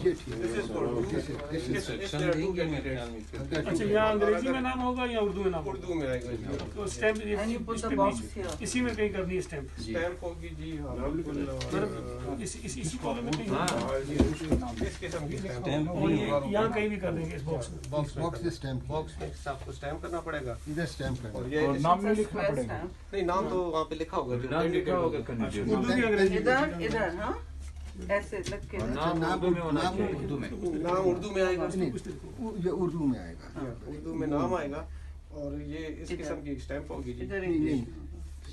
ये ठीक है। अच्छा, यहाँ अंग्रेजी में नाम होगा या उर्दू में नाम? उर्दू में आएगा जी। तो स्टैम्प इसी में कहीं करनी है स्टैम्प? स्टैम्प होगी जी। हाँ इसी कॉलम में कहीं? इस किस्म की स्टैम्प। और ये यहाँ कहीं भी कर देंगे इस बॉक्स में? बॉक्स से स्टैम्प बॉक्स में आपको स्टैम्प करना पड़ेगा। इधर स्टैम्प करना और ये नाम नहीं लिखना पड़ेगा। नहीं, नाम तो वहाँ पे लिखा होगा। नाम लिखा होगा उर्दू की अंग्रेजी? इधर हाँ ऐसे लग के नाम उर्दू में होना चाहिए। उर्दू में, नाम उर्दू में आएगा। नहीं ये उर्दू में आएगा। उर्दू में नाम आएगा और ये इस किस्म की स्टैम्प होगी जी। इधर नहीं नहीं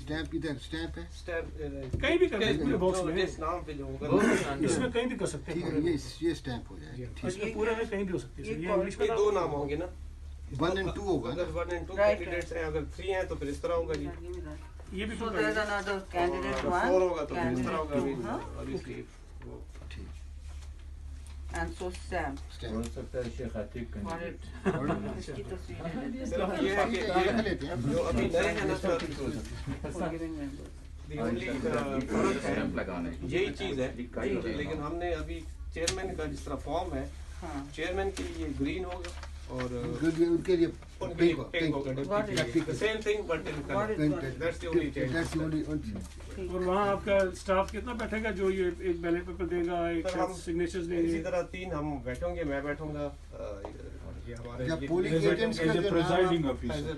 स्टैम्प इधर स्टैम्प है। स्टैम्प कहीं भी कर देंगे पूरे बॉक्स में? इस नाम पे जो होगा इसमें कहीं भी कर सकते ठीक हैं? है, ये स्टैम्प हो जाएगा। इसमें पूरे में कहीं भी हो सकती है? ये इंग्लिश में ये दो नाम होंगे ना। 1 और 2 होगा। अगर 1 और 2 कैंडिडेट्स हैं, अगर 3 हैं तो फिर इस तरह होगा जी। ये भी So तो there's another candidate 4 one होगा तो फिर इस तरह होगा candidate two, huh? obviously वो ठीक and so stamp हो स्टैम्प सकता है शेख आतिक का for it इसकी तस्वीर है सिर्फ ये है कि लिख लेते हैं। जो अभी नए हैं ना sir, for giving members the only फर्क है यही चीज़ है। लेकिन हमने अभी चेयरमैन का जिस तरह फॉर्म है, हाँ चेयरमैन के लिए ग्रीन होगा और उनके लिए उनके लिए पिंक होगा। What is The same thing but in What color. is pink. what? That's the only change. That's the only और वहाँ आपका स्टाफ कितना बैठेगा जो ये एक बैलेट पेपर देगा, एक सर, हम सिग्नेचर्स इसी लेंगे? तरह 3 हम बैठेंगे, मैं बैठूंगा ये हमारे जब पोलिंग एजेंट्स का जो नाम प्रिजाइडिंग as ऑफिसर a